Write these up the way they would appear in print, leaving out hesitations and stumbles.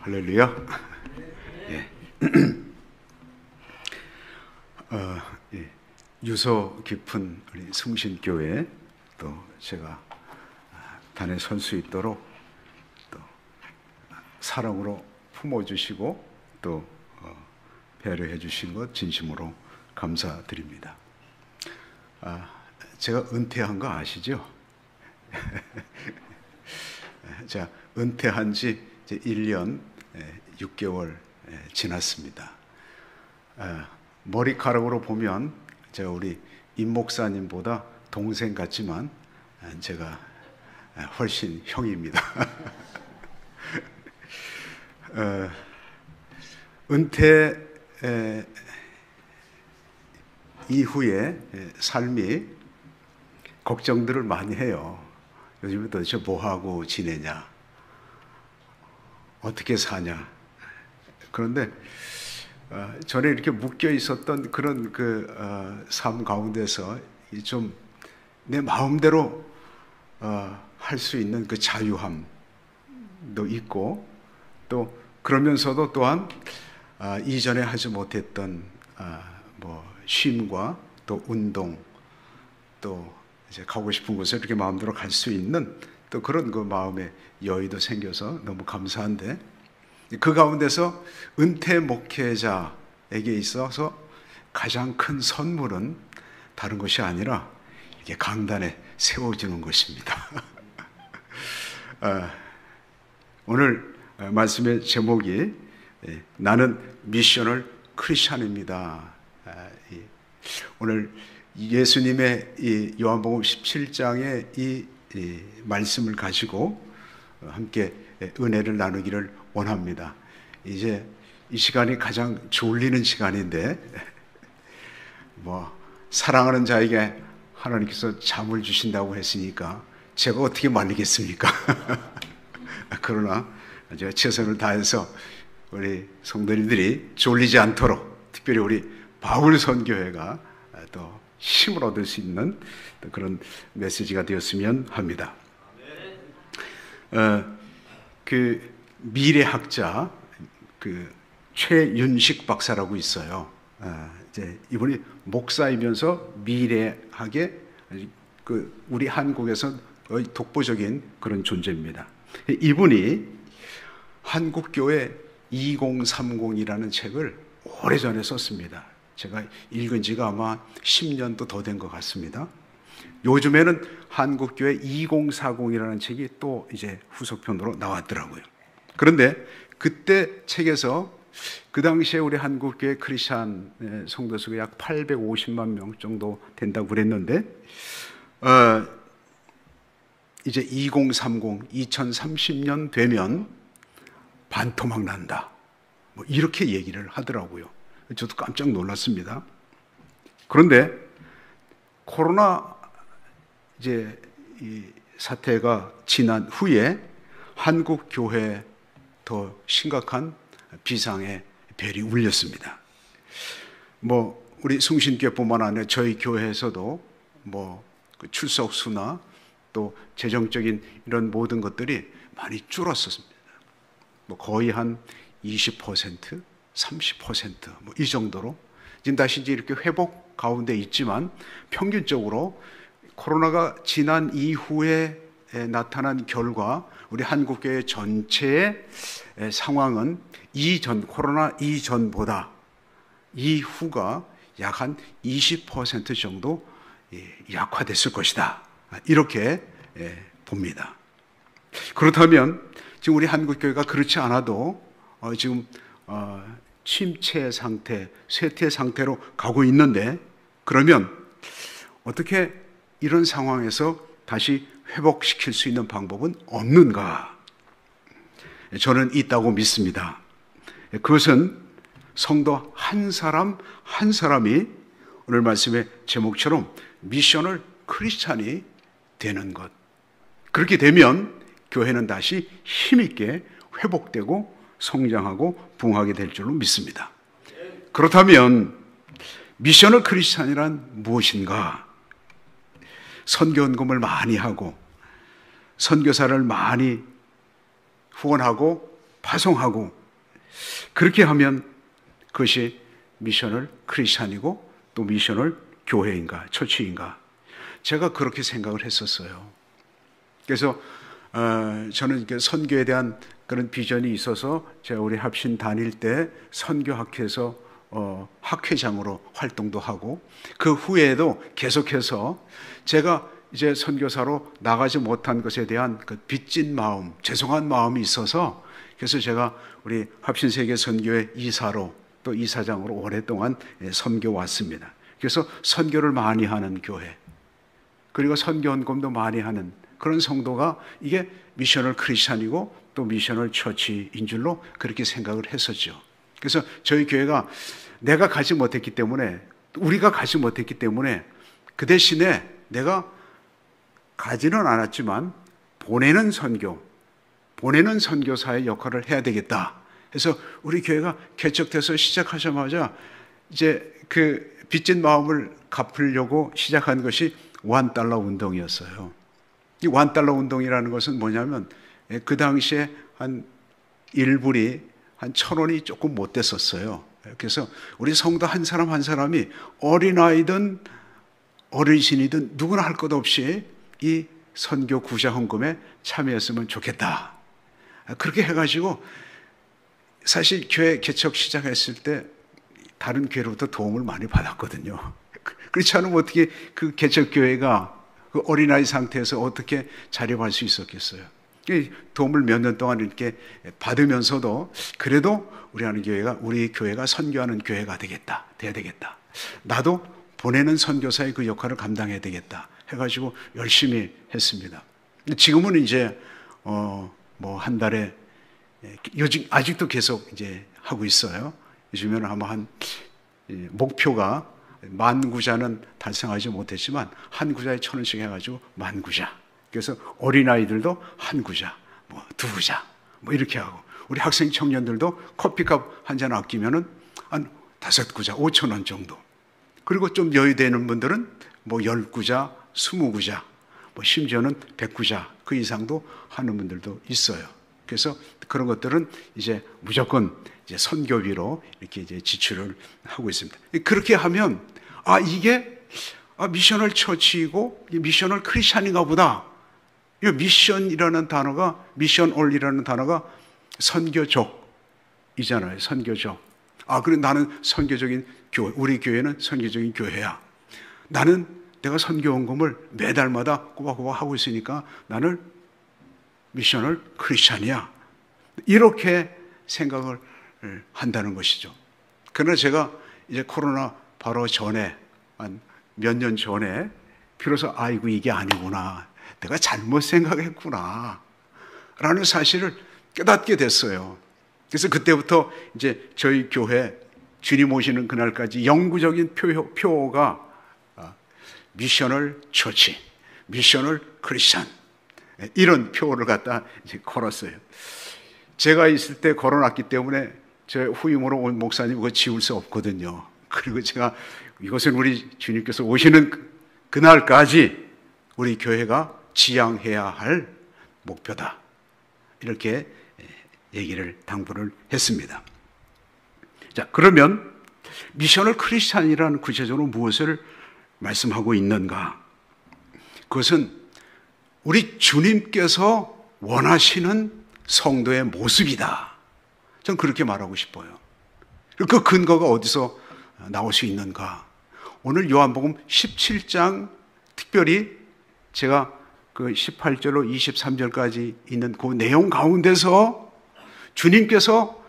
할렐루야. 예. 예. 유서 깊은 우리 성신교회 또 제가 단에 설 수 있도록 또 사랑으로 품어주시고 또 배려해 주신 것 진심으로 감사드립니다. 제가 은퇴한 거 아시죠? 제가 은퇴한 지 이제 1년 6개월 지났습니다. 머리카락으로 보면 제가 우리 임 목사님보다 동생 같지만 제가 훨씬 형입니다. 은퇴 이후에 삶이 걱정들을 많이 해요. 요즘에 도대체 뭐하고 지내냐, 어떻게 사냐. 그런데 전에 이렇게 묶여 있었던 그런 삶 가운데서 좀 내 마음대로 할 수 있는 그 자유함도 있고, 또 그러면서도 또한 이전에 하지 못했던 쉼과 또 운동, 또 이제 가고 싶은 곳에 이렇게 마음대로 갈 수 있는 또 그런 그 마음의 여유도 생겨서 너무 감사한데, 그 가운데서 은퇴 목회자에게 있어서 가장 큰 선물은 다른 것이 아니라 이게 강단에 세워지는 것입니다. 오늘 말씀의 제목이 나는 미셔널 크리스찬입니다. 오늘 예수님의 이 요한복음 17장의 이 말씀을 가지고 함께 은혜를 나누기를 원합니다. 이제 이 시간이 가장 졸리는 시간인데 사랑하는 자에게 하나님께서 잠을 주신다고 했으니까 제가 어떻게 말리겠습니까? 그러나 제가 최선을 다해서 우리 성도님들이 졸리지 않도록, 특별히 우리 바울 선교회가 또 힘을 얻을 수 있는 그런 메시지가 되었으면 합니다. 그 미래학자 최윤식 박사라고 있어요. 이제 이분이 목사이면서 미래학의 우리 한국에서 거의 독보적인 그런 존재입니다. 이분이 한국교회 2030이라는 책을 오래전에 썼습니다. 제가 읽은 지가 아마 10년도 더 된 것 같습니다. 요즘에는 한국교회 2040이라는 책이 또 이제 후속편으로 나왔더라고요. 그런데 그때 책에서 그 당시에 우리 한국교회 크리스찬 성도 수가 약 850만 명 정도 된다고 그랬는데, 이제 2030, 2030년 되면 반토막 난다, 이렇게 얘기를 하더라고요. 저도 깜짝 놀랐습니다. 그런데 코로나 이제 이 사태가 지난 후에 한국 교회에 더 심각한 비상의 벨이 울렸습니다. 우리 성신교회뿐만 아니라 저희 교회에서도 그 출석 수나 또 재정적인 이런 모든 것들이 많이 줄었었습니다. 거의 한 20%, 30% 이 정도로 지금 다시 이제 이렇게 회복 가운데 있지만, 평균적으로 코로나가 지난 이후에 나타난 결과 우리 한국교회 전체의 상황은 코로나 이전보다 이후가 약 한 20% 정도 약화됐을 것이다, 이렇게 봅니다. 그렇다면 지금 우리 한국교회가 그렇지 않아도 지금 침체 상태, 쇠퇴 상태로 가고 있는데, 그러면 어떻게 이런 상황에서 다시 회복시킬 수 있는 방법은 없는가? 저는 있다고 믿습니다. 그것은 성도 한 사람 한 사람이 오늘 말씀의 제목처럼 미셔널 크리스찬이 되는 것. 그렇게 되면 교회는 다시 힘있게 회복되고 성장하고 부흥하게 될 줄로 믿습니다. 그렇다면 미셔널 크리스찬이란 무엇인가? 선교헌금을 많이 하고 선교사를 많이 후원하고 파송하고, 그렇게 하면 그것이 미셔널 크리스찬이고 또 미셔널 교회인가 처치인가, 제가 그렇게 생각을 했었어요. 그래서 저는 선교에 대한 그런 비전이 있어서 제가 우리 합신 다닐 때 선교학회에서 학회장으로 활동도 하고, 그 후에도 계속해서 제가 이제 선교사로 나가지 못한 것에 대한 그 빚진 마음, 죄송한 마음이 있어서, 그래서 제가 우리 합신세계 선교회 이사로 또 이사장으로 오랫동안 섬겨 왔습니다. 그래서 선교를 많이 하는 교회, 그리고 선교 헌금도 많이 하는 그런 성도가 이게 미셔널 크리스찬이고 또 미셔널 처치인 줄로 그렇게 생각을 했었죠. 그래서 저희 교회가 내가 가지 못했기 때문에, 우리가 가지 못했기 때문에 그 대신에 내가 가지는 않았지만 보내는 선교, 보내는 선교사의 역할을 해야 되겠다 해서 우리 교회가 개척돼서 시작하자마자 이제 그 빚진 마음을 갚으려고 시작한 것이 $1 운동이었어요. 이 $1 운동이라는 것은 뭐냐면, 그 당시에 한 1불이 한 1,000원이 조금 못 됐었어요. 그래서 우리 성도 한 사람 한 사람이 어린아이든 어르신이든 누구나 할 것 없이 이 선교 구자 헌금에 참여했으면 좋겠다. 그렇게 해가지고 사실 교회 개척 시작했을 때 다른 교회로부터 도움을 많이 받았거든요. 그렇지 않으면 어떻게 그 개척 교회가 그 어린아이 상태에서 어떻게 자립할 수 있었겠어요. 도움을 몇 년 동안 이렇게 받으면서도 그래도 우리 교회가 선교하는 교회가 돼야 되겠다. 나도 보내는 선교사의 그 역할을 감당해야 되겠다 해가지고 열심히 했습니다. 지금은 이제 뭐 한 달에 요즘 아직도 계속 이제 하고 있어요. 요즘에는 아마 목표가 10,000구자는 달성하지 못했지만 한 구자에 1,000원씩 해가지고 10,000구자. 그래서 어린아이들도 한 구자, 뭐 2구자, 뭐 이렇게 하고, 우리 학생 청년들도 커피값 한 잔 아끼면은 한 5구자, 5,000원 정도. 그리고 좀 여유되는 분들은 뭐 10구자, 20구자, 뭐 심지어는 100구자 그 이상도 하는 분들도 있어요. 그래서 그런 것들은 이제 무조건 이제 선교비로 이렇게 이제 지출을 하고 있습니다. 그렇게 하면 이게 미셔널 처치이고 미셔널 크리스찬인가 보다. 이 미션이라는 단어가, 미션올이라는 단어가 선교족이잖아요. 선교족. 그래 나는 선교적인 교회, 우리 교회는 선교적인 교회야. 나는 내가 선교 헌금을 매달마다 꼬박꼬박 하고 있으니까 나는 미셔널 크리스찬이야. 이렇게 생각을 한다는 것이죠. 그러나 제가 이제 코로나 바로 전에, 한 몇 년 전에 비로소 아이고 이게 아니구나, 내가 잘못 생각했구나 라는 사실을 깨닫게 됐어요. 그래서 그때부터 이제 저희 교회 주님 오시는 그날까지 영구적인 표어가 미셔널 처치, 미셔널 크리스찬, 이런 표어를 갖다 이제 걸었어요. 제가 있을 때 걸어놨기 때문에 제 후임으로 온 목사님 그거 지울 수 없거든요. 그리고 제가 이것은 우리 주님께서 오시는 그날까지 우리 교회가 지향해야 할 목표다, 이렇게 얘기를 당부를 했습니다. 자, 그러면 미셔널 크리스찬이라는 구체적으로 무엇을 말씀하고 있는가? 그것은 우리 주님께서 원하시는 성도의 모습이다. 저는 그렇게 말하고 싶어요. 그 근거가 어디서 나올 수 있는가? 오늘 요한복음 17장, 특별히 제가 그 18절로 23절까지 있는 그 내용 가운데서 주님께서,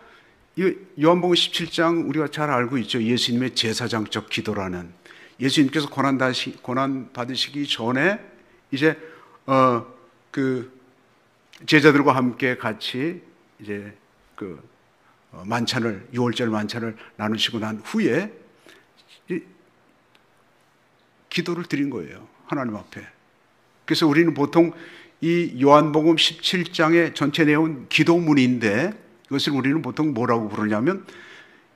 요한복음 17장 우리가 잘 알고 있죠. 예수님의 제사장적 기도라는, 예수님께서 고난 받으시기 전에 이제 그 제자들과 함께 같이 이제 그 만찬을, 6월절 만찬을 나누시고 난 후에 기도를 드린 거예요, 하나님 앞에. 그래서 우리는 보통 이 요한복음 17장의 전체 내용은 기도문인데, 이것을 우리는 보통 뭐라고 부르냐면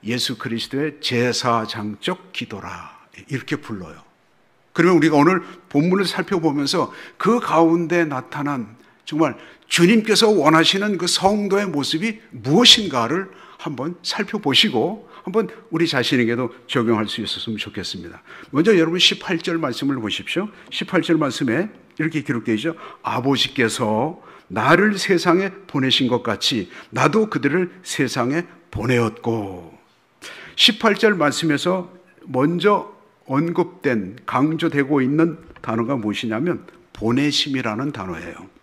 예수 그리스도의 제사장적 기도라, 이렇게 불러요. 그러면 우리가 오늘 본문을 살펴보면서 그 가운데 나타난 정말 주님께서 원하시는 그 성도의 모습이 무엇인가를 한번 살펴보시고 한번 우리 자신에게도 적용할 수 있었으면 좋겠습니다. 먼저 여러분 18절 말씀을 보십시오. 18절 말씀에 이렇게 기록되어 있죠. 아버지께서 나를 세상에 보내신 것 같이 나도 그들을 세상에 보내었고. 18절 말씀에서 먼저 언급된, 강조되고 있는 단어가 무엇이냐면 보내심이라는 단어예요.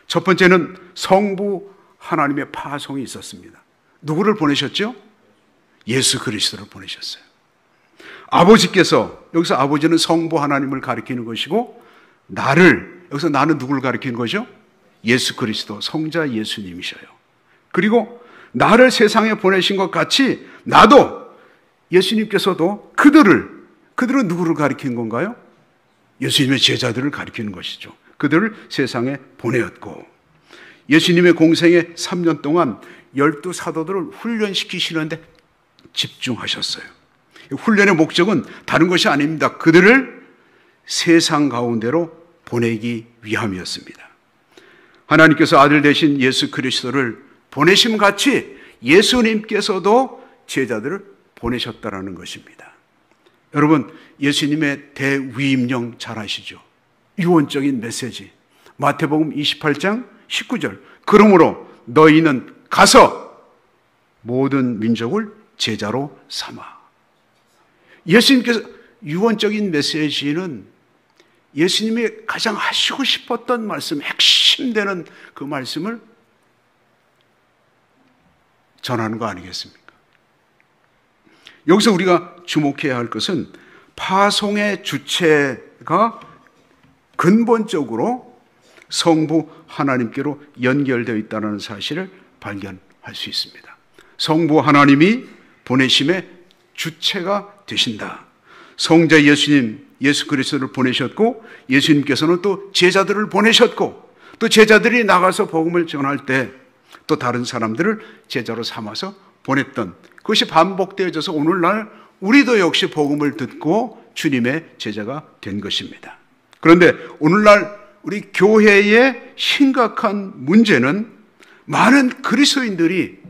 첫 번째는 성부 하나님의 파송이 있었습니다. 누구를 보내셨죠? 예수 그리스도를 보내셨어요. 아버지께서, 여기서 아버지는 성부 하나님을 가리키는 것이고, 여기서 나는 누구를 가리키는 거죠? 예수 그리스도, 성자 예수님이셔요. 그리고 나를 세상에 보내신 것 같이 나도, 예수님께서도 그들은 누구를 가리키는 건가요? 예수님의 제자들을 가리키는 것이죠. 그들을 세상에 보내었고, 예수님의 공생의 3년 동안 12사도들을 훈련시키시는데 집중하셨어요. 훈련의 목적은 다른 것이 아닙니다. 그들을 세상 가운데로 보내기 위함이었습니다. 하나님께서 아들 되신 예수 그리스도를 보내심 같이 예수님께서도 제자들을 보내셨다라는 것입니다. 여러분, 예수님의 대위임령 잘 아시죠? 유언적인 메시지. 마태복음 28장 19절. 그러므로 너희는 가서 모든 민족을 제자로 삼아. 예수님께서 유언적인 메시지는 예수님이 가장 하시고 싶었던 말씀, 핵심되는 그 말씀을 전하는 거 아니겠습니까? 여기서 우리가 주목해야 할 것은 파송의 주체가 근본적으로 성부 하나님께로 연결되어 있다는 사실을 발견할 수 있습니다. 성부 하나님이 보내심의 주체가 되신다. 성자 예수님, 예수 그리스도를 보내셨고, 예수님께서는 또 제자들을 보내셨고, 또 제자들이 나가서 복음을 전할 때 또 다른 사람들을 제자로 삼아서 보냈던, 그것이 반복되어져서 오늘날 우리도 역시 복음을 듣고 주님의 제자가 된 것입니다. 그런데 오늘날 우리 교회의 심각한 문제는 많은 그리스도인들이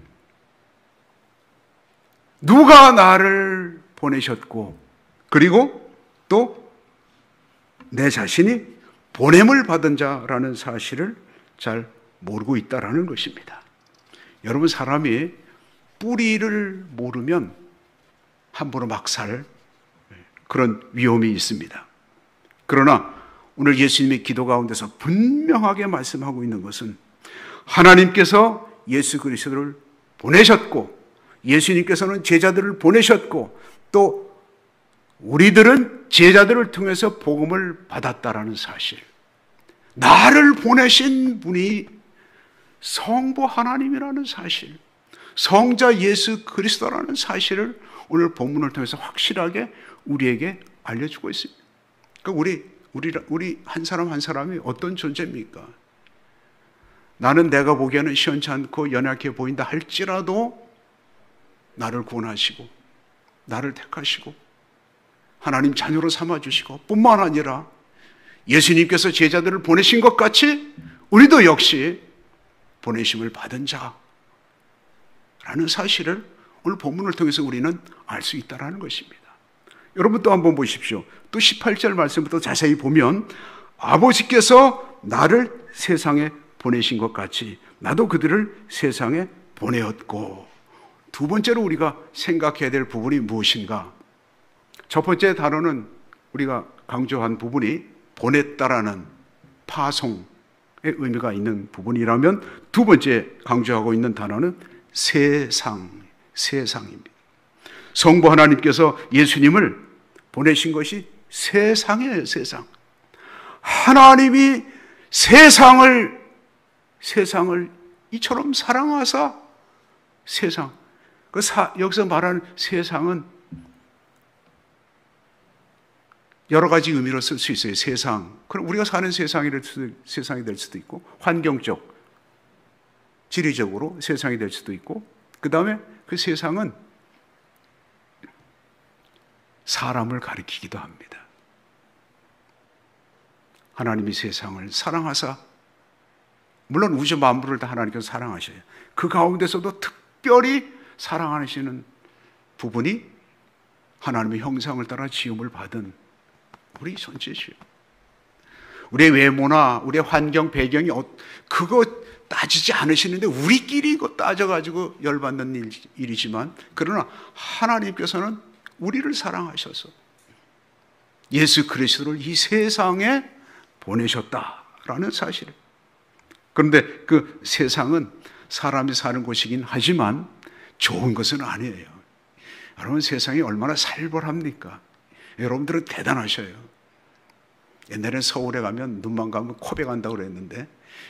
누가 나를 보내셨고, 그리고 또 내 자신이 보냄을 받은 자라는 사실을 잘 모르고 있다라는 것입니다. 여러분, 사람이 뿌리를 모르면 함부로 막 살 그런 위험이 있습니다. 그러나 오늘 예수님의 기도 가운데서 분명하게 말씀하고 있는 것은 하나님께서 예수 그리스도를 보내셨고, 예수님께서는 제자들을 보내셨고, 또 우리들은 제자들을 통해서 복음을 받았다라는 사실, 나를 보내신 분이 성부 하나님이라는 사실, 성자 예수 그리스도라는 사실을 오늘 본문을 통해서 확실하게 우리에게 알려주고 있습니다. 그러니까 우리 한 사람 한 사람이 어떤 존재입니까? 나는 내가 보기에는 시원치 않고 연약해 보인다 할지라도 나를 구원하시고 나를 택하시고 하나님 자녀로 삼아주시고, 뿐만 아니라 예수님께서 제자들을 보내신 것 같이 우리도 역시 보내심을 받은 자라는 사실을 오늘 본문을 통해서 우리는 알 수 있다는 것입니다. 여러분, 또 한번 보십시오. 또 18절 말씀부터 자세히 보면 아버지께서 나를 세상에 보내신 것 같이 나도 그들을 세상에 보내었고. 두 번째로 우리가 생각해야 될 부분이 무엇인가? 첫 번째 단어는 우리가 강조한 부분이 보냈다라는 파송의 의미가 있는 부분이라면, 두 번째 강조하고 있는 단어는 세상입니다. 성부 하나님께서 예수님을 보내신 것이 세상이에요, 세상. 하나님이 세상을 이처럼 사랑하사 세상. 여기서 말하는 세상은 여러 가지 의미로 쓸 수 있어요. 세상. 그럼 우리가 사는 세상이 될 수도 있고, 환경적, 지리적으로 세상이 될 수도 있고, 그 다음에 그 세상은 사람을 가리키기도 합니다. 하나님이 세상을 사랑하사 물론 우주 만물을 다 하나님께서 사랑하셔요. 그 가운데서도 특별히 사랑하시는 부분이 하나님의 형상을 따라 지음을 받은 우리 손짓이요. 우리의 외모나 우리의 환경, 배경이 그거 따지지 않으시는데 우리끼리 이거 따져가지고 열받는 일이지만, 그러나 하나님께서는 우리를 사랑하셔서 예수 그리스도를 이 세상에 보내셨다라는 사실. 그런데 그 세상은 사람이 사는 곳이긴 하지만 좋은 것은 아니에요. 여러분, 세상이 얼마나 살벌합니까? 여러분들은 대단하셔요. 옛날엔 서울에 가면 눈만 감으면 코베 간다고 그랬는데,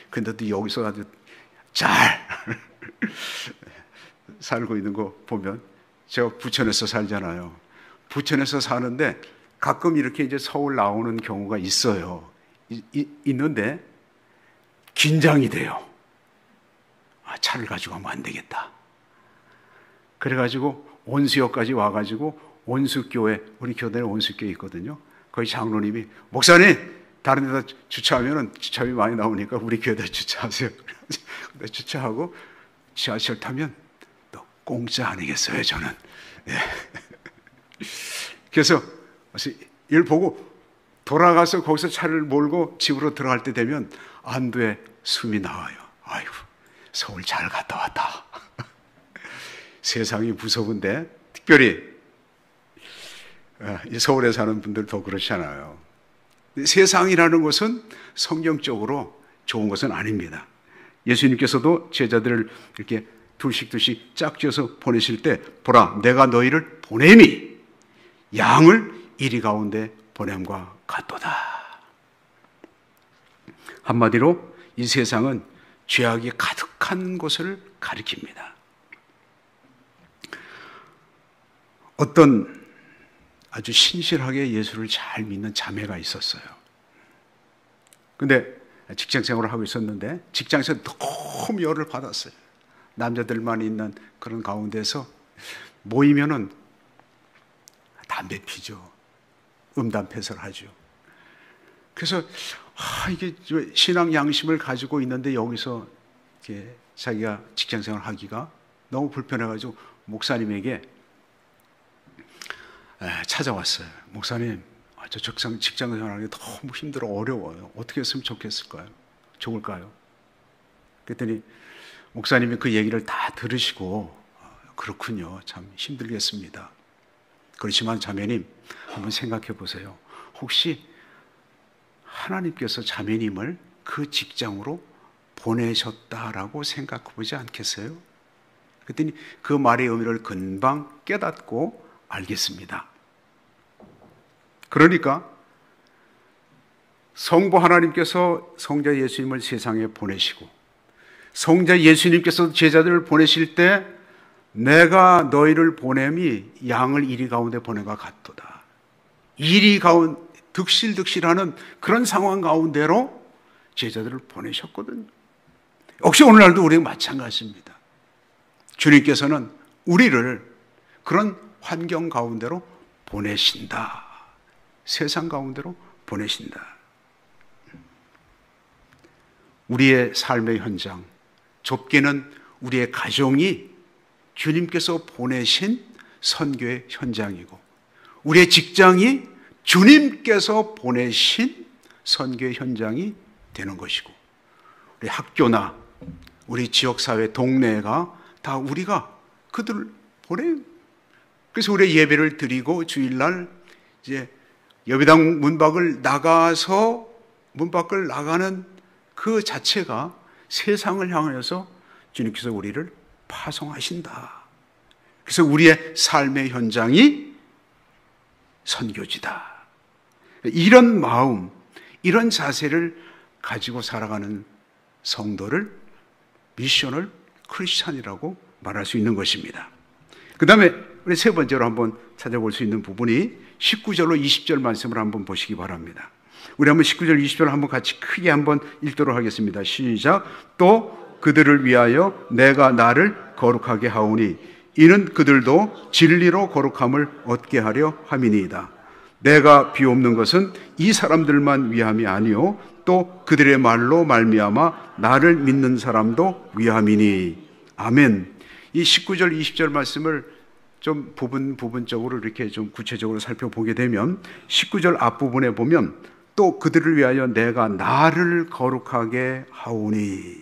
근데도 여기서 아주 잘 살고 있는 거 보면, 제가 부천에서 살잖아요. 부천에서 사는데 가끔 이렇게 이제 서울 나오는 경우가 있어요. 있는데 긴장이 돼요. 차를 가지고 가면 안 되겠다. 그래가지고 온수역까지 와가지고 온수교회, 우리 교대에 온수교회 있거든요. 거기 장로님이, 목사님 다른 데다 주차하면 주차비 많이 나오니까 우리 교회에다 주차하세요. 근데 주차하고 지하철 타면 또 공짜 아니겠어요, 저는. 네. 그래서 일 보고 돌아가서 거기서 차를 몰고 집으로 들어갈 때 되면 안도의 숨이 나와요. 아이고, 서울 잘 갔다 왔다. 세상이 무서운데, 특별히 서울에 사는 분들 더 그렇잖아요. 세상이라는 것은 성경적으로 좋은 것은 아닙니다. 예수님께서도 제자들을 이렇게 둘씩 짝지어서 보내실 때, 보라, 내가 너희를 보냄이 양을 이리 가운데 보냄과 같도다. 한마디로 이 세상은 죄악이 가득한 것을 가리킵니다. 어떤 아주 신실하게 예수를 잘 믿는 자매가 있었어요. 근데 직장 생활을 하고 있었는데 직장에서 너무 열을 받았어요. 남자들만 있는 그런 가운데서 모이면은 담배 피죠. 음담패설 하죠. 그래서 이게 신앙 양심을 가지고 있는데 여기서 이렇게 자기가 직장 생활을 하기가 너무 불편해가지고 목사님에게 찾아왔어요. 목사님, 저 직장 생활하기 너무 힘들어, 어려워요. 어떻게 했으면 좋겠을까요? 좋을까요? 그랬더니 목사님이 그 얘기를 다 들으시고, 그렇군요, 참 힘들겠습니다. 그렇지만 자매님, 한번 생각해 보세요. 혹시 하나님께서 자매님을 그 직장으로 보내셨다라고 생각해 보지 않겠어요? 그랬더니 그 말의 의미를 금방 깨닫고 알겠습니다. 그러니까 성부 하나님께서 성자 예수님을 세상에 보내시고 성자 예수님께서 제자들을 보내실 때 내가 너희를 보냄이 양을 이리 가운데 보낸과 같도다. 이리 가운데 득실득실하는 그런 상황 가운데로 제자들을 보내셨거든요. 역시 오늘날도 우리가 마찬가지입니다. 주님께서는 우리를 그런 환경 가운데로 보내신다. 세상 가운데로 보내신다. 우리의 삶의 현장, 좁게는 우리의 가정이 주님께서 보내신 선교의 현장이고, 우리의 직장이 주님께서 보내신 선교의 현장이 되는 것이고, 우리 학교나 우리 지역사회, 동네가 다 우리가 그들을 보내요. 그래서 우리 예배를 드리고 주일날 이제 예배당 문 밖을 나가는 그 자체가 세상을 향하여서 주님께서 우리를 파송하신다. 그래서 우리의 삶의 현장이 선교지다. 이런 마음, 이런 자세를 가지고 살아가는 성도를 미셔널 크리스찬이라고 말할 수 있는 것입니다. 그 다음에 우리 세 번째로 한번 찾아볼 수 있는 부분이 19절로 20절 말씀을 한번 보시기 바랍니다. 우리 한번 19절 20절 한번 같이 크게 한번 읽도록 하겠습니다. 시작. 또 그들을 위하여 내가 나를 거룩하게 하오니 이는 그들도 진리로 거룩함을 얻게 하려 함이니이다. 내가 비옵는 것은 이 사람들만 위함이 아니요 또 그들의 말로 말미암아 나를 믿는 사람도 위함이니. 아멘. 이 19절 20절 말씀을 좀 부분적으로 이렇게 좀 구체적으로 살펴보게 되면 19절 앞부분에 보면 또 그들을 위하여 내가 나를 거룩하게 하오니.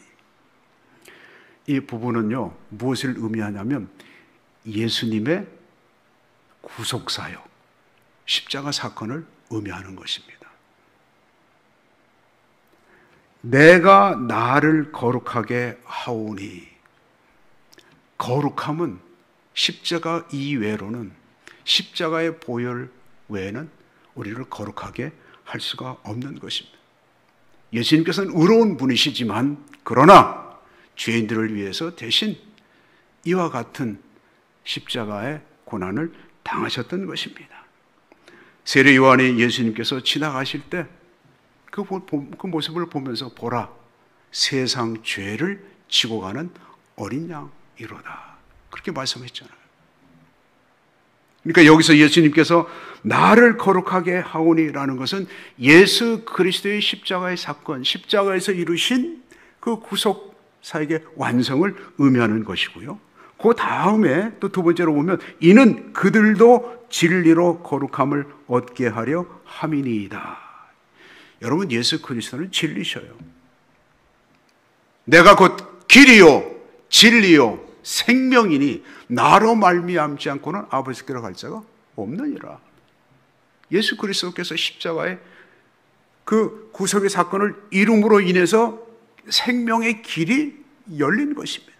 이 부분은요 무엇을 의미하냐면 예수님의 구속사역, 십자가 사건을 의미하는 것입니다. 내가 나를 거룩하게 하오니. 거룩함은 십자가 이외로는, 십자가의 보혈 외에는 우리를 거룩하게 할 수가 없는 것입니다. 예수님께서는 의로운 분이시지만 그러나 죄인들을 위해서 대신 이와 같은 십자가의 고난을 당하셨던 것입니다. 세례 요한이 예수님께서 지나가실 때 그 모습을 보면서 보라, 세상 죄를 지고 가는 어린 양이로다, 그렇게 말씀했잖아요. 그러니까 여기서 예수님께서 나를 거룩하게 하오니라는 것은 예수 그리스도의 십자가의 사건, 십자가에서 이루신 그 구속 사역의 완성을 의미하는 것이고요. 그 다음에 또 두 번째로 보면 이는 그들도 진리로 거룩함을 얻게 하려 함이니이다. 여러분, 예수 그리스도는 진리셔요. 내가 곧 길이요 진리요 생명이니 나로 말미암지 않고는 아버지께로 갈 자가 없느니라. 예수 그리스도께서 십자가의 그 구속의 사건을 이룸으로 인해서 생명의 길이 열린 것입니다.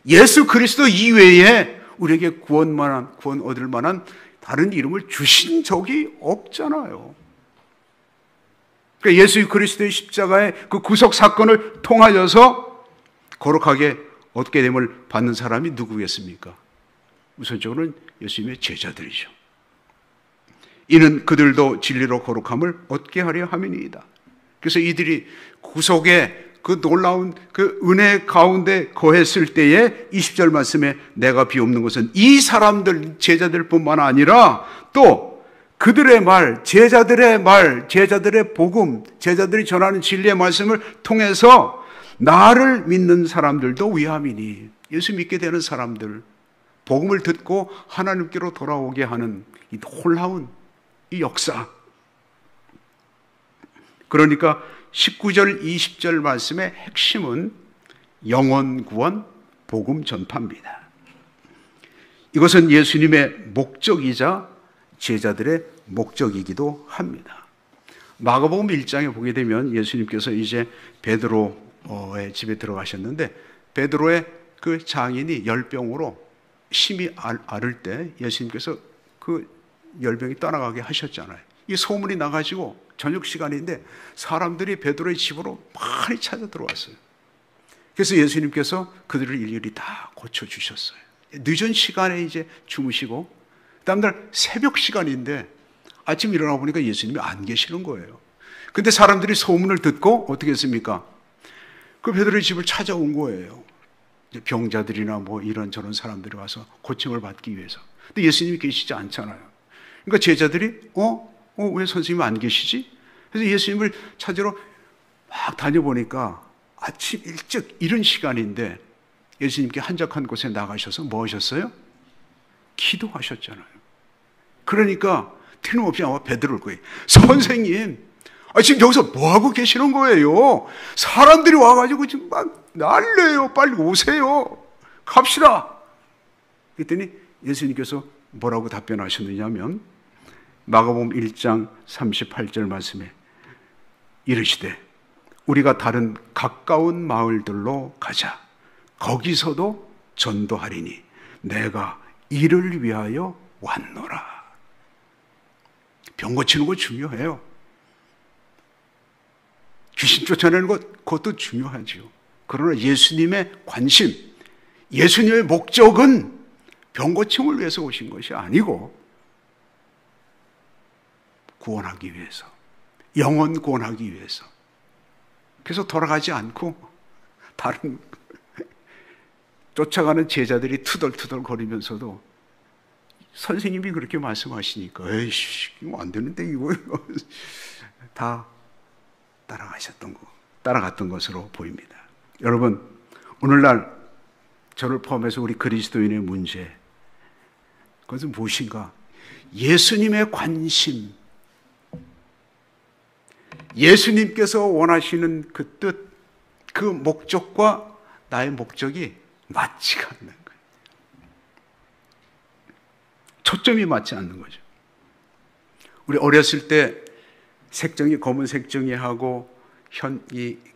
예수 그리스도 이외에 우리에게 구원 얻을 만한 다른 이름을 주신 적이 없잖아요. 그러니까 예수 그리스도의 십자가의 그 구속 사건을 통하여서 거룩하게 얻게 됨을 받는 사람이 누구겠습니까? 우선적으로는 예수님의 제자들이죠. 이는 그들도 진리로 거룩함을 얻게 하려 함이니이다. 그래서 이들이 구속의 그 놀라운 그 은혜 가운데 거했을 때에 20절 말씀에 내가 비옵는 것은 이 사람들 제자들 뿐만 아니라 또 그들의 말, 제자들의 복음, 제자들이 전하는 진리의 말씀을 통해서 나를 믿는 사람들도 위함이니. 예수 믿게 되는 사람들, 복음을 듣고 하나님께로 돌아오게 하는 이 놀라운 이 역사. 그러니까 19절 20절 말씀의 핵심은 영혼 구원, 복음 전파입니다. 이것은 예수님의 목적이자 제자들의 목적이기도 합니다. 마가복음 1장에 보게 되면 예수님께서 이제 베드로의 집에 들어가셨는데 베드로의 그 장인이 열병으로 심히 앓을 때 예수님께서 그 열병이 떠나가게 하셨잖아요. 이 소문이 나가지고 저녁 시간인데 사람들이 베드로의 집으로 많이 찾아 들어왔어요. 그래서 예수님께서 그들을 일일이 다 고쳐주셨어요. 늦은 시간에 이제 주무시고 다음날 새벽 시간인데 아침 일어나 보니까 예수님이 안 계시는 거예요. 근데 사람들이 소문을 듣고 어떻게 했습니까? 그 베드로의 집을 찾아온 거예요. 병자들이나 뭐 이런저런 사람들이 와서 고침을 받기 위해서. 근데 예수님이 계시지 않잖아요. 그러니까 제자들이 왜 선생님이 안 계시지? 그래서 예수님을 찾으러 막 다녀보니까 아침 일찍 이른 시간인데 예수님께 한적한 곳에 나가셔서 뭐 하셨어요? 기도하셨잖아요. 그러니까 틀림없이 아마 베드로일 거예요. 선생님, 지금 여기서 뭐 하고 계시는 거예요? 사람들이 와가지고 지금 막 난리예요. 빨리 오세요. 갑시다. 그랬더니 예수님께서 뭐라고 답변하셨느냐면 마가복음 1장 38절 말씀에 이르시되 우리가 다른 가까운 마을들로 가자. 거기서도 전도하리니 내가 이를 위하여 왔노라. 병 고치는 거 중요해요. 귀신 쫓아내는 것, 그것도 중요하죠. 그러나 예수님의 관심, 예수님의 목적은 병 고침을 위해서 오신 것이 아니고 구원하기 위해서, 영혼 구원하기 위해서. 그래서 돌아가지 않고 다른 쫓아가는 제자들이 투덜투덜 거리면서도 선생님이 그렇게 말씀하시니까 에이씨 이거 안 되는데 이거 다 따라갔던 것으로 보입니다. 여러분, 오늘날 저를 포함해서 우리 그리스도인의 문제, 그것은 무엇인가? 예수님의 관심, 예수님께서 원하시는 그 뜻, 그 목적과 나의 목적이 맞지가 않는 거예요. 초점이 맞지 않는 거죠. 우리 어렸을 때 색종이, 검은 색종이하고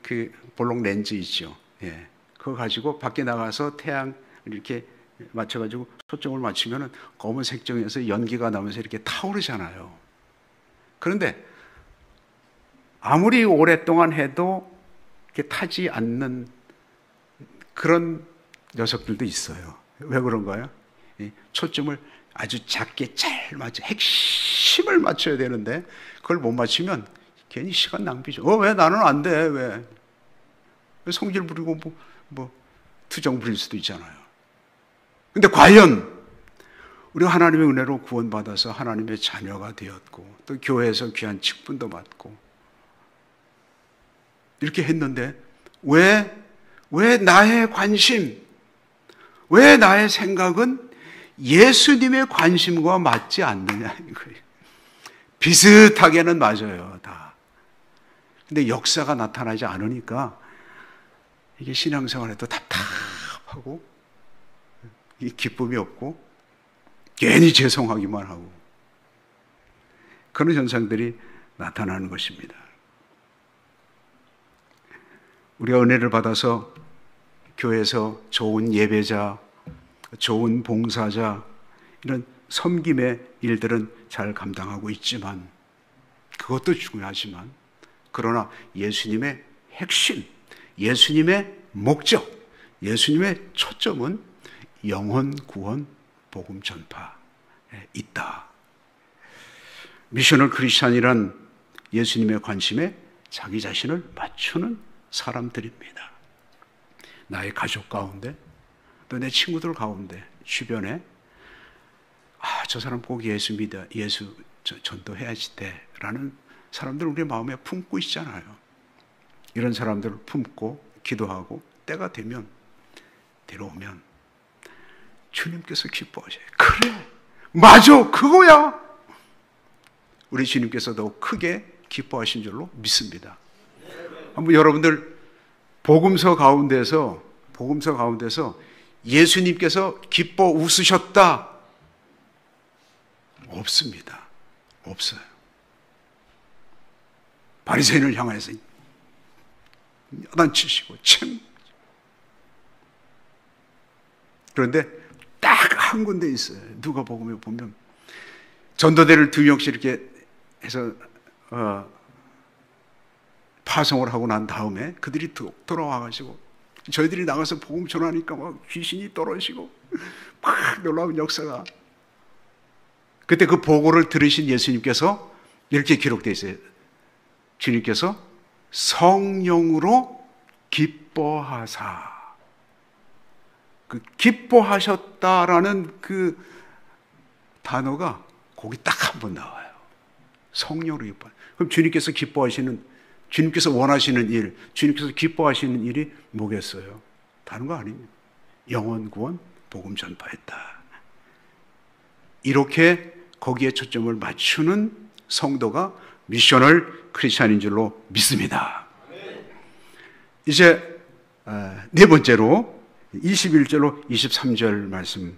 그 볼록 렌즈 있죠. 예. 그거 가지고 밖에 나가서 태양 이렇게 맞춰가지고 초점을 맞추면은 검은 색종이에서 연기가 나면서 이렇게 타오르잖아요. 그런데 아무리 오랫동안 해도 이렇게 타지 않는 그런 녀석들도 있어요. 왜 그런가요? 초점을 아주 작게 잘 맞춰, 핵심을 맞춰야 되는데 그걸 못 맞추면 괜히 시간 낭비죠. 왜 나는 안 돼? 왜 성질 부리고 뭐 투정 부릴 수도 있잖아요. 근데 과연 우리가 하나님의 은혜로 구원받아서 하나님의 자녀가 되었고 또 교회에서 귀한 직분도 받고 이렇게 했는데 왜 나의 관심, 왜 나의 생각은 예수님의 관심과 맞지 않느냐 이거예요. 비슷하게는 맞아요, 다. 근데 역사가 나타나지 않으니까 이게 신앙생활에도 답답하고 이 기쁨이 없고 괜히 죄송하기만 하고 그런 현상들이 나타나는 것입니다. 우리가 은혜를 받아서 교회에서 좋은 예배자, 좋은 봉사자, 이런 섬김의 일들은 잘 감당하고 있지만 그것도 중요하지만 그러나 예수님의 핵심, 예수님의 목적, 예수님의 초점은 영혼 구원, 복음 전파에 있다. 미셔널 크리스찬이란 예수님의 관심에 자기 자신을 맞추는 사람들입니다. 나의 가족 가운데 또 내 친구들 가운데 주변에 저 사람 꼭 예수 믿어, 예수 전도해야지 돼 라는 사람들 우리 마음에 품고 있잖아요. 이런 사람들을 품고 기도하고 때가 되면 데려오면 주님께서 기뻐하셔요. 그래, 맞아, 그거야. 우리 주님께서 더 크게 기뻐하신 줄로 믿습니다. 한번 여러분들 복음서 가운데서 예수님께서 기뻐 웃으셨다 없습니다. 없어요. 바리새인을 향해서 야단치시고 참. 그런데 딱 한 군데 있어요. 누가복음에 보면 전도대를 2명씩 이렇게 해서 파송을 하고 난 다음에 그들이 돌아와가지고 저희들이 나가서 복음 전하니까 막 귀신이 떨어지고 막 놀라운 역사가. 그때 그 보고를 들으신 예수님께서 이렇게 기록되어 있어요. 주님께서 성령으로 기뻐하사. 그 기뻐하셨다라는 그 단어가 거기 딱 한 번 나와요. 성령으로 기뻐. 그럼 주님께서 기뻐하시는, 주님께서 원하시는 일, 주님께서 기뻐하시는 일이 뭐겠어요? 다른 거 아닙니다. 영혼 구원, 복음 전파했다. 이렇게 거기에 초점을 맞추는 성도가 미셔널 크리스찬인 줄로 믿습니다. 이제 네 번째로 21절로 23절 말씀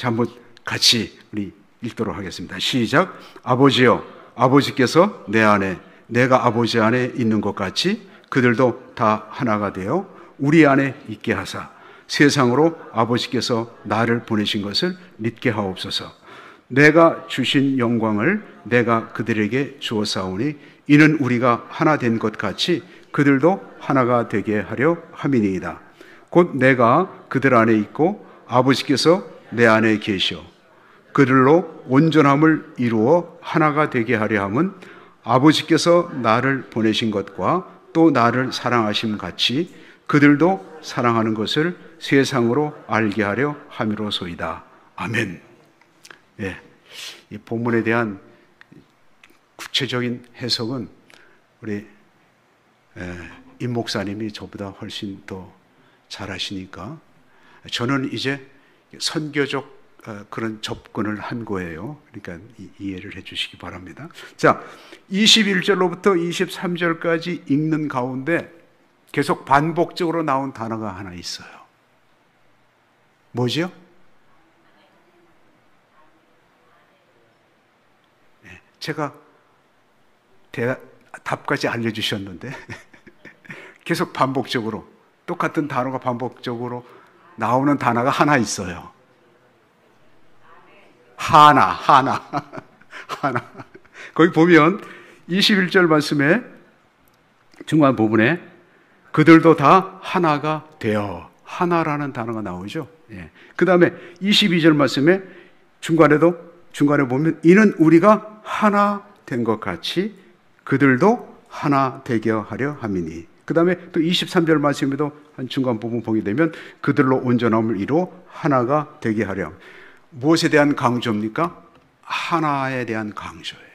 한번 같이 우리 읽도록 하겠습니다. 시작. 아버지여, 아버지께서 내 안에, 내가 아버지 안에 있는 것 같이 그들도 다 하나가 되어 우리 안에 있게 하사 세상으로 아버지께서 나를 보내신 것을 믿게 하옵소서. 내가 주신 영광을 내가 그들에게 주었사오니 이는 우리가 하나 된 것 같이 그들도 하나가 되게 하려 함이니이다. 곧 내가 그들 안에 있고 아버지께서 내 안에 계시오. 그들로 온전함을 이루어 하나가 되게 하려 함은 아버지께서 나를 보내신 것과 또 나를 사랑하심 같이 그들도 사랑하는 것을 세상으로 알게 하려 함이로소이다. 아멘. 예, 이 본문에 대한 구체적인 해석은 우리 임 목사님이 저보다 훨씬 더 잘하시니까 저는 이제 선교적 그런 접근을 한 거예요. 그러니까 이해를 해 주시기 바랍니다. 자, 21절로부터 23절까지 읽는 가운데 계속 반복적으로 나온 단어가 하나 있어요. 뭐죠? 제가 답까지 알려주셨는데 계속 반복적으로 똑같은 단어가 반복적으로 나오는 단어가 하나 있어요. 하나. 거기 보면 21절 말씀에 중간 부분에 그들도 다 하나가 되어, 하나라는 단어가 나오죠. 그 다음에 22절 말씀에 중간에 보면 이는 우리가 하나 된 것 같이 그들도 하나 되게 하려 함이니. 그 다음에 또 23절 말씀에도 한 중간 부분 보게 되면 그들로 온전함을 이루어 하나가 되게 하려. 무엇에 대한 강조입니까? 하나에 대한 강조예요.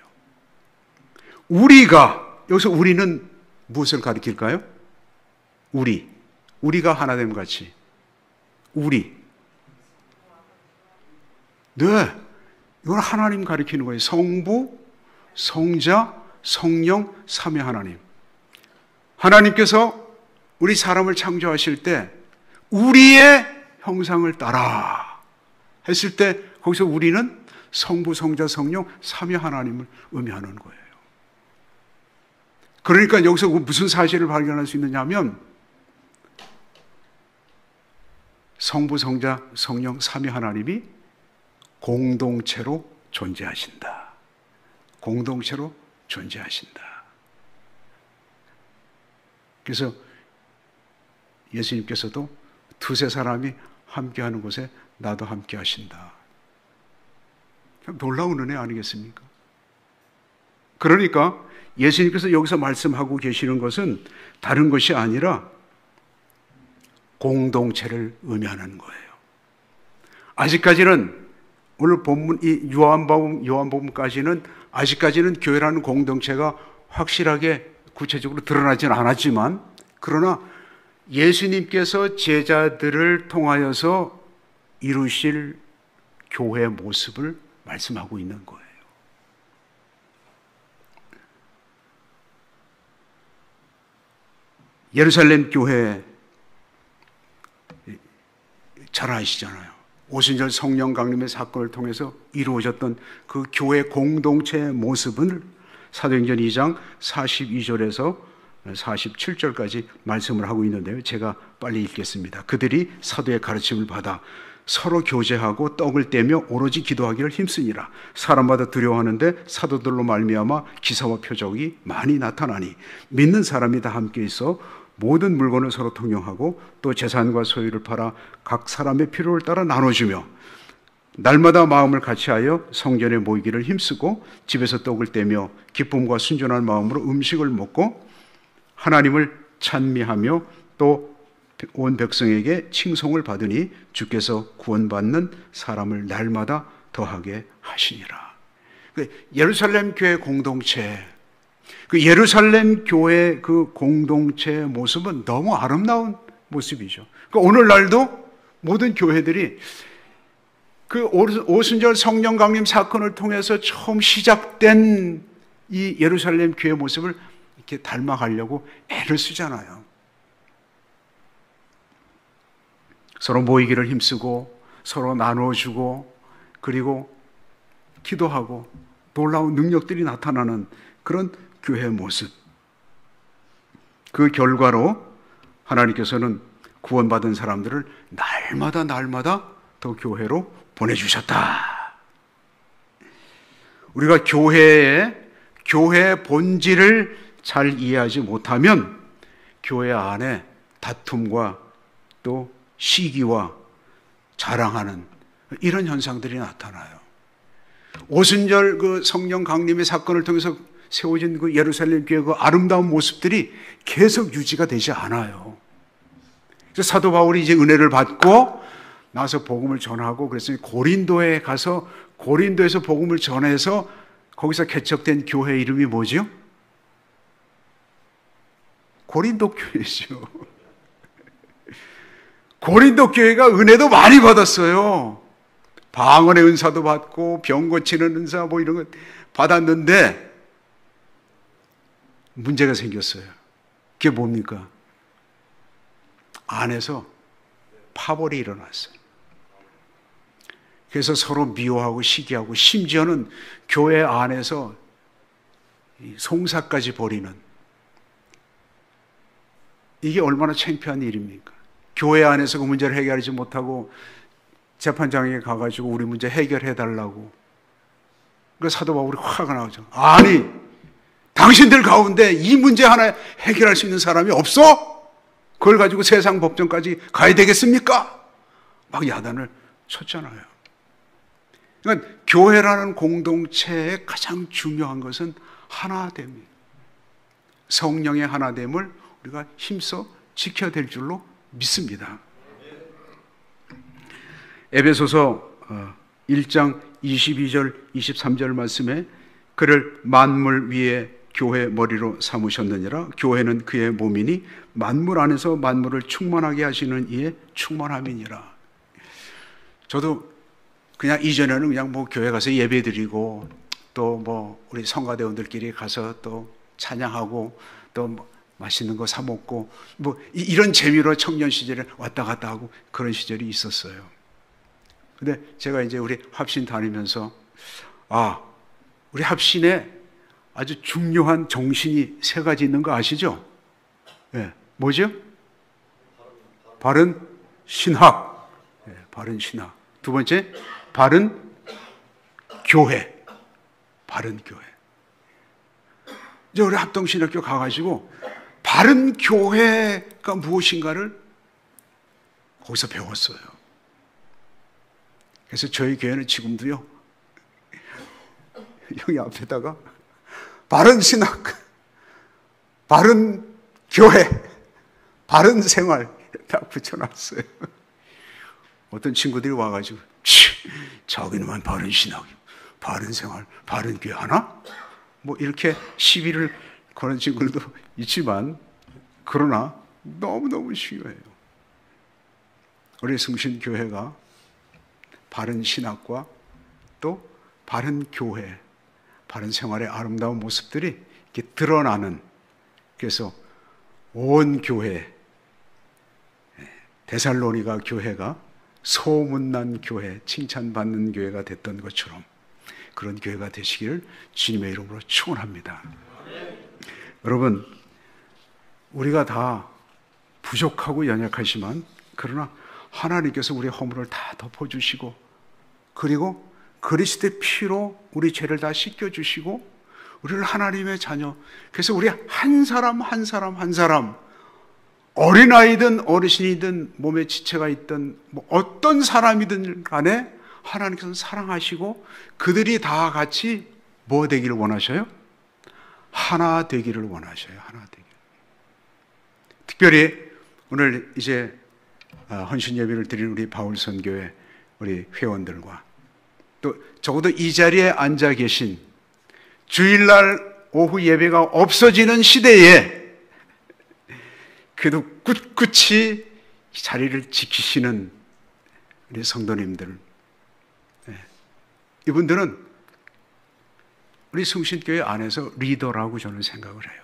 여기서 우리는 무엇을 가리킬까요? 우리가 하나 됨 같이. 네, 이건 하나님 가리키는 거예요. 성부, 성자, 성령, 삼위 하나님. 하나님께서 우리 사람을 창조하실 때 우리의 형상을 따라 했을 때 거기서 우리는 성부, 성자, 성령, 삼위 하나님을 의미하는 거예요. 그러니까 여기서 무슨 사실을 발견할 수 있느냐 하면 성부, 성자, 성령, 삼위 하나님이 공동체로 존재하신다. 공동체로 존재하신다. 그래서 예수님께서도 두세 사람이 함께하는 곳에 나도 함께하신다. 놀라운 은혜 아니겠습니까? 그러니까 예수님께서 여기서 말씀하고 계시는 것은 다른 것이 아니라 공동체를 의미하는 거예요. 아직까지는 오늘 본문 이 요한복음까지는 아직까지는 교회라는 공동체가 확실하게 구체적으로 드러나지는 않았지만 그러나 예수님께서 제자들을 통하여서 이루실 교회의 모습을 말씀하고 있는 거예요. 예루살렘 교회 잘 아시잖아요. 오순절 성령 강림의 사건을 통해서 이루어졌던 그 교회 공동체의 모습을 사도행전 2장 42절에서 47절까지 말씀을 하고 있는데요. 제가 빨리 읽겠습니다. 그들이 사도의 가르침을 받아 서로 교제하고 떡을 떼며 오로지 기도하기를 힘쓰니라. 사람마다 두려워하는데 사도들로 말미암아 기사와 표적이 많이 나타나니 믿는 사람이 다 함께 있어 모든 물건을 서로 통용하고 또 재산과 소유를 팔아 각 사람의 필요를 따라 나눠주며 날마다 마음을 같이하여 성전에 모이기를 힘쓰고 집에서 떡을 떼며 기쁨과 순전한 마음으로 음식을 먹고 하나님을 찬미하며 또 온 백성에게 칭송을 받으니 주께서 구원받는 사람을 날마다 더하게 하시니라. 예루살렘 교회 공동체, 그 예루살렘 교회 그 공동체의 모습은 너무 아름다운 모습이죠. 그러니까 오늘날도 모든 교회들이 그 오순절 성령 강림 사건을 통해서 처음 시작된 이 예루살렘 교회 모습을 이렇게 닮아가려고 애를 쓰잖아요. 서로 모이기를 힘쓰고 서로 나눠주고 그리고 기도하고 놀라운 능력들이 나타나는 그런 교회의 모습. 그 결과로 하나님께서는 구원받은 사람들을 날마다 더 교회로 보내주셨다. 우리가 교회의 본질을 잘 이해하지 못하면 교회 안에 다툼과 또 시기와 자랑하는 이런 현상들이 나타나요. 오순절 그 성령 강림의 사건을 통해서 세워진 그 예루살렘 교회 그 아름다운 모습들이 계속 유지가 되지 않아요. 그래서 사도 바울이 이제 은혜를 받고 나서 복음을 전하고 그래서 고린도에 가서 고린도에서 복음을 전해서 거기서 개척된 교회 이름이 뭐죠? 고린도 교회죠. 고린도 교회가 은혜도 많이 받았어요. 방언의 은사도 받고 병 고치는 은사 뭐 이런 거 받았는데 문제가 생겼어요. 그게 뭡니까? 안에서 파벌이 일어났어요. 그래서 서로 미워하고 시기하고 심지어는 교회 안에서 송사까지 벌이는, 이게 얼마나 창피한 일입니까? 교회 안에서 그 문제를 해결하지 못하고 재판장에게 가가지고 우리 문제 해결해달라고. 그러니까 사도 바울이 화가 나오죠. 아니, 당신들 가운데 이 문제 하나 해결할 수 있는 사람이 없어? 그걸 가지고 세상 법정까지 가야 되겠습니까? 막 야단을 쳤잖아요. 그러니까 교회라는 공동체의 가장 중요한 것은 하나됨이에요. 성령의 하나됨을 우리가 힘써 지켜야 될 줄로 믿습니다. 에베소서 1장 22절 23절 말씀에 그를 만물 위에 교회 머리로 삼으셨느니라. 교회는 그의 몸이니 만물 안에서 만물을 충만하게 하시는 이의 충만함이니라. 저도 그냥 이전에는 그냥 뭐 교회 가서 예배드리고 또 뭐 우리 성가대원들끼리 가서 또 찬양하고 또 뭐 맛있는 거 사 먹고 뭐 이런 재미로 청년 시절에 왔다 갔다 하고 그런 시절이 있었어요. 근데 제가 이제 우리 합신 다니면서 우리 합신에 아주 중요한 정신이 세 가지 있는 거 아시죠? 네, 뭐죠? 바른 신학. 네, 바른 신학. 두 번째, 바른 교회. 바른 교회. 이제 우리 합동신학교 가가지고 바른 교회가 무엇인가를 거기서 배웠어요. 그래서 저희 교회는 지금도요, 여기 앞에다가 바른 신학, 바른 교회, 바른 생활 딱 붙여놨어요. 어떤 친구들이 와가지고 자기는만 바른 신학, 바른 생활, 바른 교회 하나? 뭐 이렇게 시비를 거는 친구들도 있지만, 그러나 너무너무 중요해요. 우리 성신교회가 바른 신학과 또 바른 교회, 바른 생활의 아름다운 모습들이 이렇게 드러나는, 그래서 온 교회, 데살로니가 교회가 소문난 교회, 칭찬받는 교회가 됐던 것처럼 그런 교회가 되시기를 주님의 이름으로 축원합니다. 여러분, 우리가 다 부족하고 연약하지만 그러나 하나님께서 우리의 허물을 다 덮어주시고, 그리고 그리스도의 피로 우리 죄를 다 씻겨주시고 우리를 하나님의 자녀, 그래서 우리 한 사람 한 사람 한 사람, 어린아이든 어르신이든 몸에 지체가 있든 뭐 어떤 사람이든 간에 하나님께서는 사랑하시고 그들이 다 같이 뭐 되기를 원하셔요? 하나 되기를 원하셔요. 하나 되기를. 특별히 오늘 이제 헌신 예배를 드린 우리 바울선교회 우리 회원들과 또 적어도 이 자리에 앉아 계신, 주일날 오후 예배가 없어지는 시대에 그래도 꿋꿋이 자리를 지키시는 우리 성도님들, 이분들은 우리 성신교회 안에서 리더라고 저는 생각을 해요.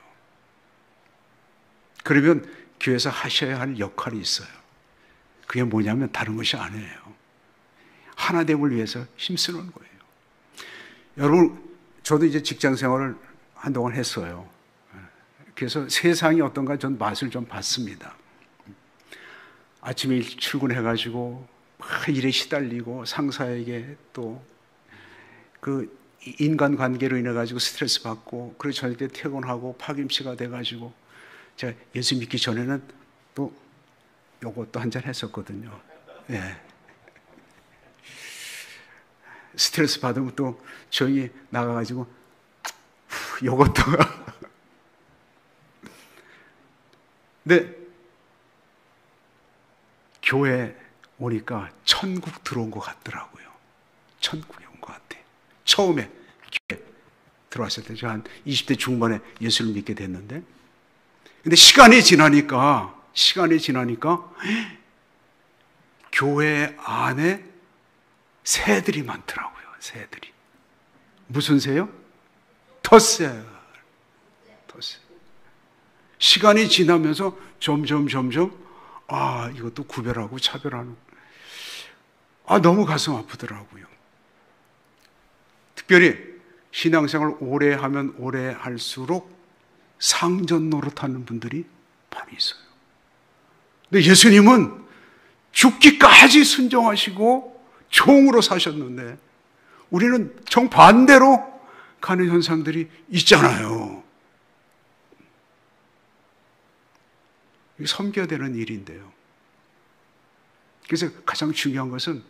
그러면 교회에서 하셔야 할 역할이 있어요. 그게 뭐냐면 다른 것이 아니에요. 하나됨을 위해서 힘쓰는 거예요. 여러분, 저도 이제 직장 생활을 한동안 했어요. 그래서 세상이 어떤가 전 맛을 좀 봤습니다. 아침에 출근해가지고 막 일에 시달리고 상사에게 또 그 인간관계로 인해가지고 스트레스 받고, 그리고 저녁 때 퇴근하고 파김치가 돼가지고 제가 예수 믿기 전에는 또 요것도 한잔 했었거든요. 예. 스트레스 받으면 또 조용히 나가가지고 요것도. 근데 교회 오니까 천국 들어온 것 같더라고요. 천국에 온 것 같아요. 처음에 교회 들어왔을 때 제가 한 20대 중반에 예수를 믿게 됐는데, 근데 시간이 지나니까 교회 안에 새들이 많더라고요. 새들이. 무슨 새요? 텃새. 시간이 지나면서 점점 이것도 구별하고 차별하는, 너무 가슴 아프더라고요. 특별히 신앙생활을 오래 하면 오래 할수록 상전 노릇하는 분들이 많이 있어요. 근데 예수님은 죽기까지 순종하시고 종으로 사셨는데 우리는 정반대로 가는 현상들이 있잖아요. 이게 섬겨야 되는 일인데요. 그래서 가장 중요한 것은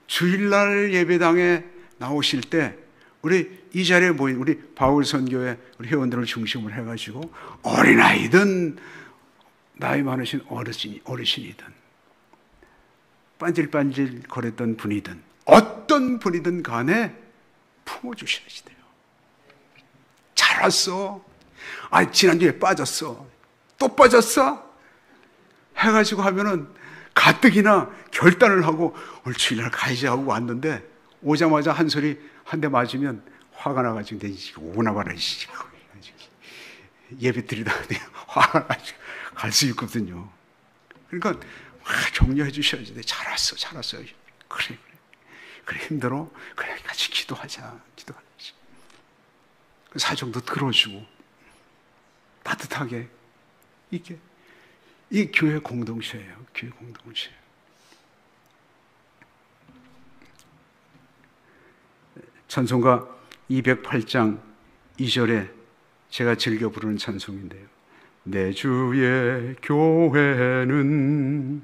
주일날 예배당에 나오실 때 우리 이 자리에 모인 우리 바울 선교회 우리 회원들을 중심으로 해가지고 어린아이든 나이 많으신 어르신이든 반질반질 거렸던 분이든 어떤 분이든 간에 품어주셔야지 돼요. 잘 왔어. 지난주에 빠졌어. 또 빠졌어? 해가지고 하면은 가뜩이나 결단을 하고 오늘 주일날 가야지 하고 왔는데 오자마자 한 소리 한 대 맞으면 화가 나가지고 오나 봐라 예배 드리다가 화가 나가지고 갈 수 있거든요. 그러니까 격려해 주셔야지 돼. 잘 왔어. 그래 힘들어. 그래 같이 기도하자. 사정도 들어주고 따뜻하게 이게 이 교회 공동체예요. 교회 공동체. 찬송가 208장 2절에 제가 즐겨 부르는 찬송인데요. 내 주의 교회는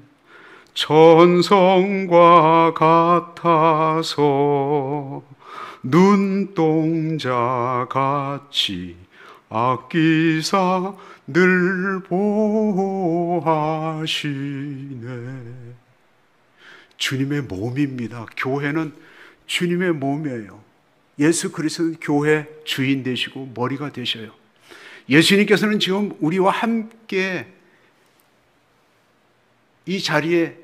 천성과 같아서 눈동자 같이 아끼사 늘 보호하시네. 주님의 몸입니다. 교회는 주님의 몸이에요. 예수 그리스도는 교회 주인 되시고 머리가 되셔요. 예수님께서는 지금 우리와 함께 이 자리에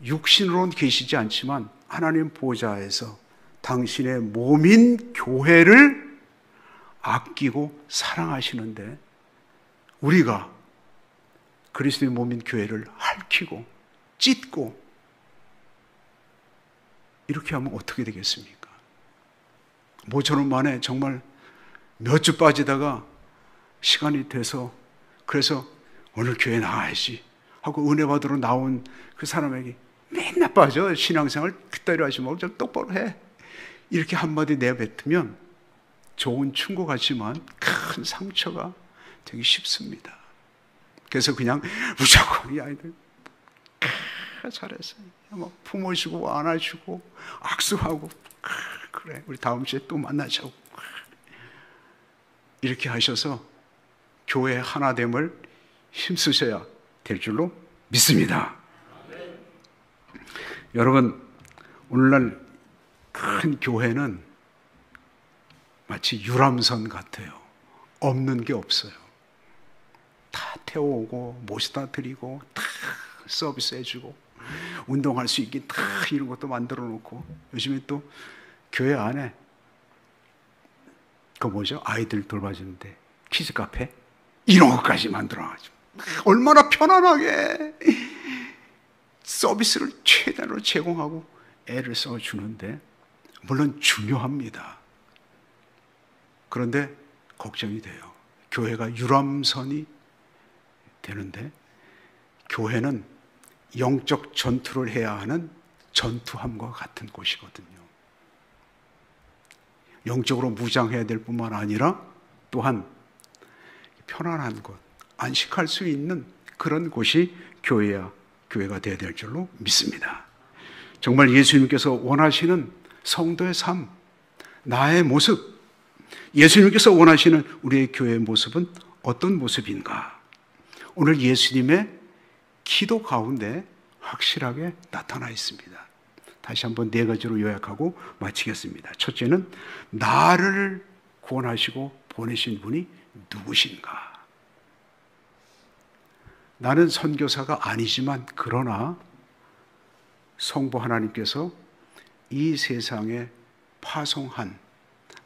육신으로는 계시지 않지만 하나님 보좌에서 당신의 몸인 교회를 아끼고 사랑하시는데 우리가 그리스도의 몸인 교회를 핥히고 찢고 이렇게 하면 어떻게 되겠습니까? 모처럼 만에 정말 몇 주 빠지다가 시간이 돼서 그래서 오늘 교회 나와야지 하고 은혜 받으러 나온 그 사람에게 맨날 빠져. 신앙생활 그따위로 하지 말고 좀 똑바로 해. 이렇게 한마디 내뱉으면 좋은 충고 같지만 큰 상처가 되기 쉽습니다. 그래서 그냥 무조건 이 아이들 잘했어요. 막 품어주고 안아주고 악수하고 그래 우리 다음 주에 또 만나자고 이렇게 하셔서 교회 하나됨을 힘쓰셔야 될 줄로 믿습니다. 여러분 오늘날 큰 교회는 마치 유람선 같아요. 없는 게 없어요. 다 태워오고 모셔다 드리고 다 서비스 해주고 운동할 수 있게 다 이런 것도 만들어 놓고 요즘에 또 교회 안에 그 뭐죠? 아이들 돌봐주는데 키즈 카페 이런 것까지 만들어가지고 얼마나 편안하게 서비스를 최대로 제공하고 애를 써주는데 물론 중요합니다. 그런데 걱정이 돼요. 교회가 유람선이 되는데 교회는 영적 전투를 해야 하는 전투함과 같은 곳이거든요. 영적으로 무장해야 될 뿐만 아니라 또한 편안한 곳, 안식할 수 있는 그런 곳이 교회가 되어야 될 줄로 믿습니다. 정말 예수님께서 원하시는 성도의 삶, 나의 모습, 예수님께서 원하시는 우리의 교회의 모습은 어떤 모습인가? 오늘 예수님의 기도 가운데 확실하게 나타나 있습니다. 다시 한번 4가지로 요약하고 마치겠습니다. 첫째는 나를 구원하시고 보내신 분이 누구신가? 나는 선교사가 아니지만 그러나 성부 하나님께서 이 세상에 파송한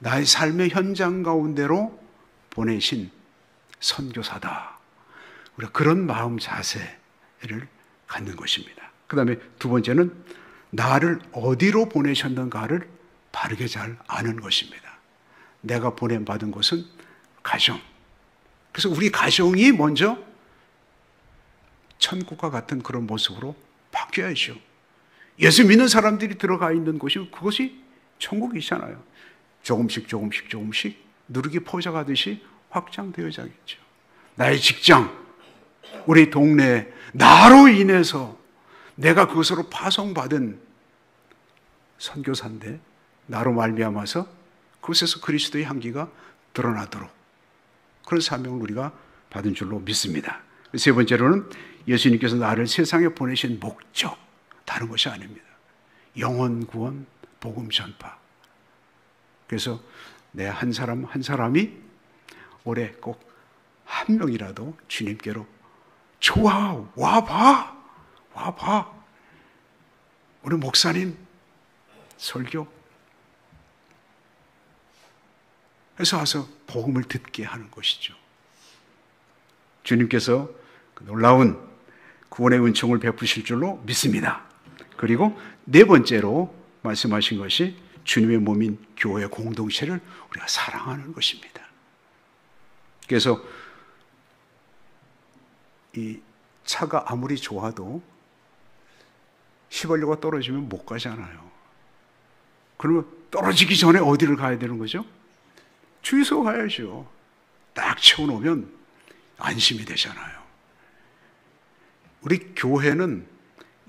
나의 삶의 현장 가운데로 보내신 선교사다. 우리가 그런 마음 자세를 갖는 것입니다. 그 다음에 두 번째는 나를 어디로 보내셨는가를 바르게 잘 아는 것입니다. 내가 보냄받은 곳은 가정. 그래서 우리 가정이 먼저 천국과 같은 그런 모습으로 바뀌어야죠. 예수 믿는 사람들이 들어가 있는 곳이 그것이 천국이잖아요. 조금씩 누르기 포장하듯이 확장되어야겠죠. 나의 직장, 우리 동네, 나로 인해서 내가 그것으로 파송받은 선교사인데 나로 말미암아서 그곳에서 그리스도의 향기가 드러나도록 그런 사명을 우리가 받은 줄로 믿습니다. 세 번째로는 예수님께서 나를 세상에 보내신 목적, 다른 것이 아닙니다. 영혼 구원, 복음 전파. 그래서 내 한 사람 한 사람이 올해 꼭 한 명이라도 주님께로 좋아, 와봐. 우리 목사님 설교 해서 와서 복음을 듣게 하는 것이죠. 주님께서 그 놀라운 구원의 은총을 베푸실 줄로 믿습니다. 그리고 네 번째로 말씀하신 것이 주님의 몸인 교회 공동체를 우리가 사랑하는 것입니다. 그래서 이 차가 아무리 좋아도 휘발유가 떨어지면 못 가잖아요. 그러면 떨어지기 전에 어디를 가야 되는 거죠? 주유소 가야죠. 딱 채워놓으면 안심이 되잖아요. 우리 교회는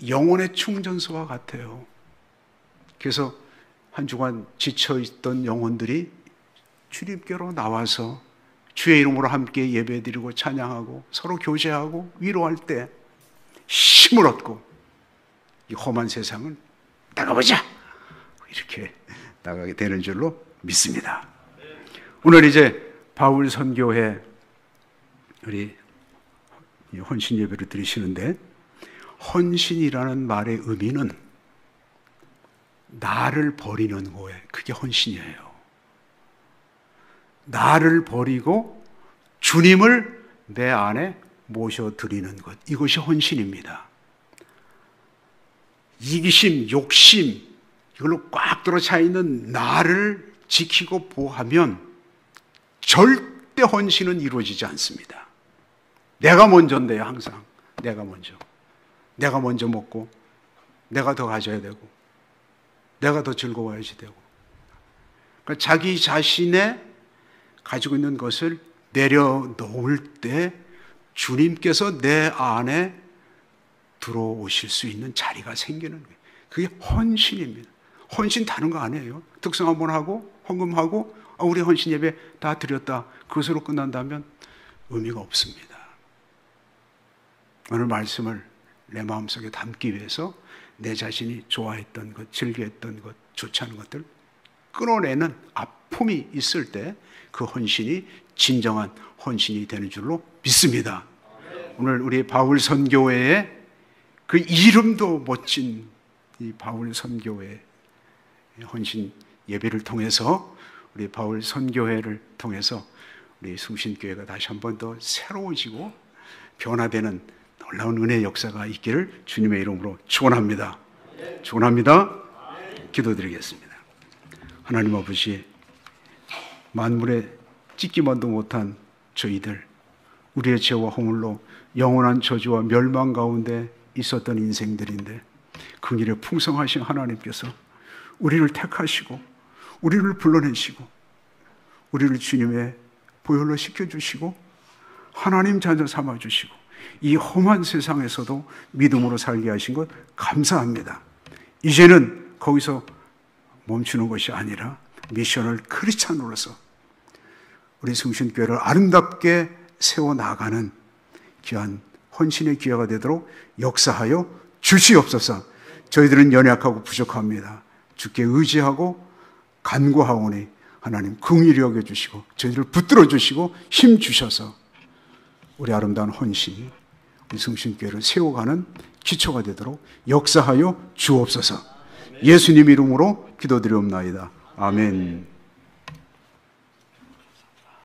영혼의 충전소와 같아요. 그래서 한 주간 지쳐있던 영혼들이 주님께로 나와서 주의 이름으로 함께 예배드리고 찬양하고 서로 교제하고 위로할 때 힘을 얻고 이 험한 세상을 나가보자! 이렇게 나가게 되는 줄로 믿습니다. 오늘 이제 바울 선교회 우리 헌신 예배를 드리시는데 헌신이라는 말의 의미는 나를 버리는 거예요. 그게 헌신이에요. 나를 버리고 주님을 내 안에 모셔드리는 것. 이것이 헌신입니다. 이기심, 욕심, 이걸로 꽉 들어차 있는 나를 지키고 보호하면 절대 헌신은 이루어지지 않습니다. 내가 먼저인데요, 항상. 내가 먼저 먹고, 내가 더 가져야 되고, 내가 더 즐거워야지 되고. 그러니까 자기 자신의 가지고 있는 것을 내려놓을 때 주님께서 내 안에 들어오실 수 있는 자리가 생기는 거예요. 그게 헌신입니다. 헌신 다른 거 아니에요. 특성 한번 하고 헌금하고 우리 헌신 예배 다 드렸다. 그것으로 끝난다면 의미가 없습니다. 오늘 말씀을 내 마음속에 담기 위해서 내 자신이 좋아했던 것, 즐겨했던 것, 좋지 않은 것들 끊어내는 아픔이 있을 때 그 헌신이 진정한 헌신이 되는 줄로 믿습니다. 오늘 우리 바울 선교회의 그 이름도 멋진 이 바울 선교회 헌신 예배를 통해서 우리 바울 선교회를 통해서 우리 숭신교회가 다시 한 번 더 새로워지고 변화되는 놀라운 은혜의 역사가 있기를 주님의 이름으로 축원합니다. 기도드리겠습니다. 하나님 아버지, 만물에 찢기만도 못한 저희들, 우리의 죄와 허물로 영원한 저주와 멸망 가운데 있었던 인생들인데 긍휼에 풍성하신 하나님께서 우리를 택하시고 우리를 불러내시고 우리를 주님의 보혈로 씻겨주시고 하나님 자녀 삼아주시고 이 험한 세상에서도 믿음으로 살게 하신 것 감사합니다. 이제는 거기서 멈추는 것이 아니라 미션을 크리스찬으로서 우리 숭신교회를 아름답게 세워나가는 귀한 헌신의 기회가 되도록 역사하여 주시옵소서. 저희들은 연약하고 부족합니다. 주께 의지하고 간구하오니 하나님 긍휼히 여겨주시고 저희들을 붙들어 주시고 힘 주셔서 우리 아름다운 헌신이 이 성신교회를 세워가는 기초가 되도록 역사하여 주옵소서. 예수님 이름으로 기도드리옵나이다. 아멘.